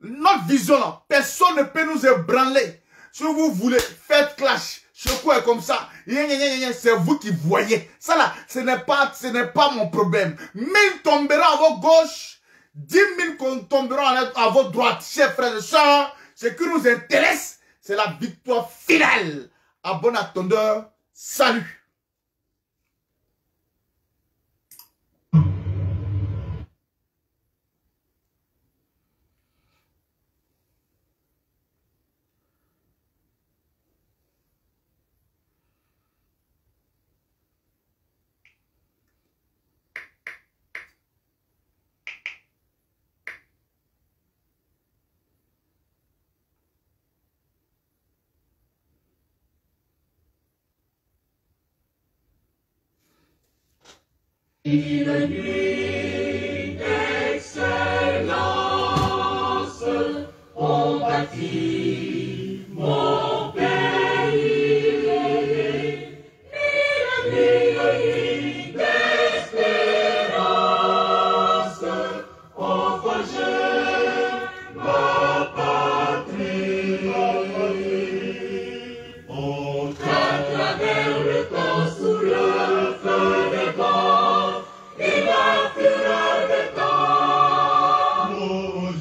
Notre vision là, personne ne peut nous ébranler. Si vous voulez, faites clash. Choco est comme ça. C'est vous qui voyez. Ça là, ce n'est pas mon problème. 1000 tomberont à votre gauche. 10 000 tomberont à votre droite. Chers frères et sœurs, ce qui nous intéresse, c'est la victoire finale. À bon attendeur, salut. Une nuit d'excellence, on bâtit mon pays. Mille nuits d'espérance, on forgeait ma patrie. On travers le temps sous le feu des vents. Et la fureur des temps, moi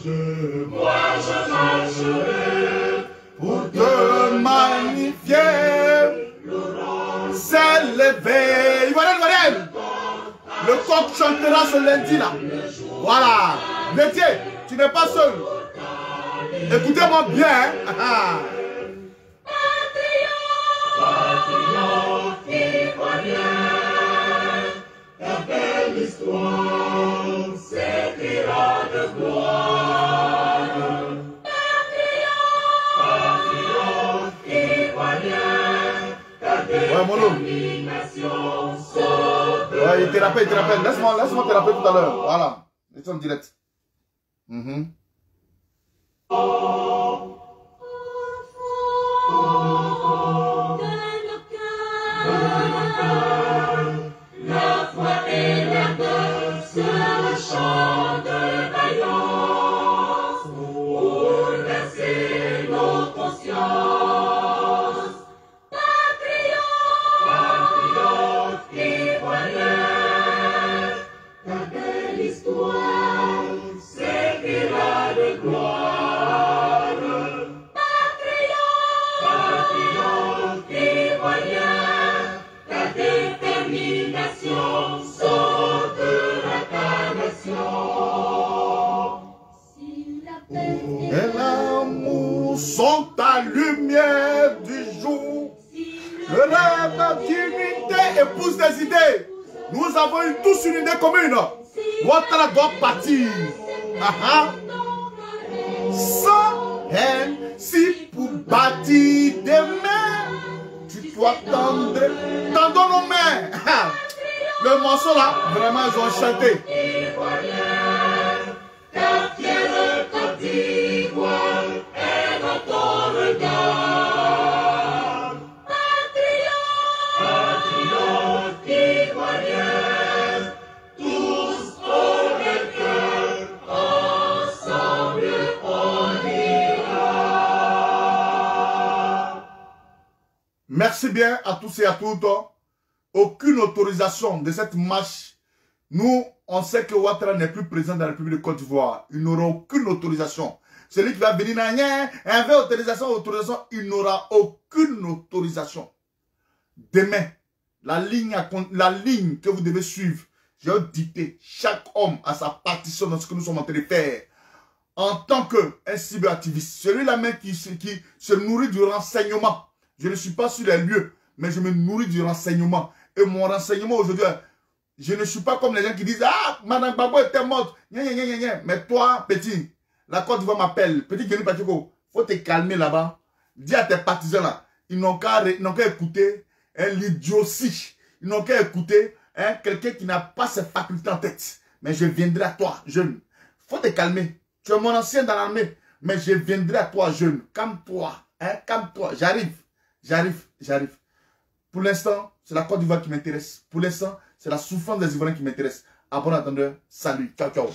je marcherai pour te magnifier. S'élever. Le coq chantera ce lundi là. Voilà. Métier, tu n'es pas seul. Écoutez-moi bien. Hein? Patriote ivoirien, ta belle histoire s'écrira de gloire. Patriote ivoirien, ta détermination saute. Ouais, il te rappelle. Laisse-moi te rappeler tout à l'heure. Voilà. Ils sont en direct. La foi et l'ardeur, c'est le chant de vaillance pour verser nos consciences. Patriote ivoirien, ta belle histoire s'écrira de gloire. Patriote ivoirien, ta détermination sauvera ta nation. Et l'amour sont ta lumière du jour. Le rêve d'unité épouse des idées. Nous avons eu tous une idée commune. Ouattara doit partir. Sans haine, si pour bâtir demain, tu dois tendre nos mains. Le morceau là, vraiment ils ont chanté. Ta fière Côte d'Ivoire est dans ton regard. Patriote ivoirien, tous au même cœur, ensemble on ira. Merci bien à tous et à toutes. Aucune autorisation de cette marche. Nous, on sait que Ouattara n'est plus présent dans la République de Côte d'Ivoire. Il n'aura aucune autorisation. Celui qui va venir, autorisation, il n'aura aucune autorisation. Demain, la ligne que vous devez suivre, je vais dicter chaque homme à sa partition dans ce que nous sommes en train de faire. En tant qu'un cyberactiviste, celui-là même qui se nourrit du renseignement. Je ne suis pas sur les lieux, mais je me nourris du renseignement. Et mon renseignement aujourd'hui, je ne suis pas comme les gens qui disent « Ah, Madame Gbagbo était morte. » Mais toi, petit, la Côte d'Ivoire m'appelle. Petit Guéni Patiko, faut te calmer là-bas. Dis à tes partisans là, ils n'ont qu'à écouter l'idiotie. Ils n'ont qu'à écouter quelqu'un qui n'a pas ses facultés en tête. Mais je viendrai à toi, jeune. Faut te calmer. Tu es mon ancien dans l'armée. Mais je viendrai à toi, jeune. Calme-toi. Calme-toi. J'arrive. Pour l'instant, c'est la Côte d'Ivoire qui m'intéresse. Pour l'instant, c'est la souffrance des Ivoiriens qui m'intéresse. À bon entendeur, salut. Ciao, ciao.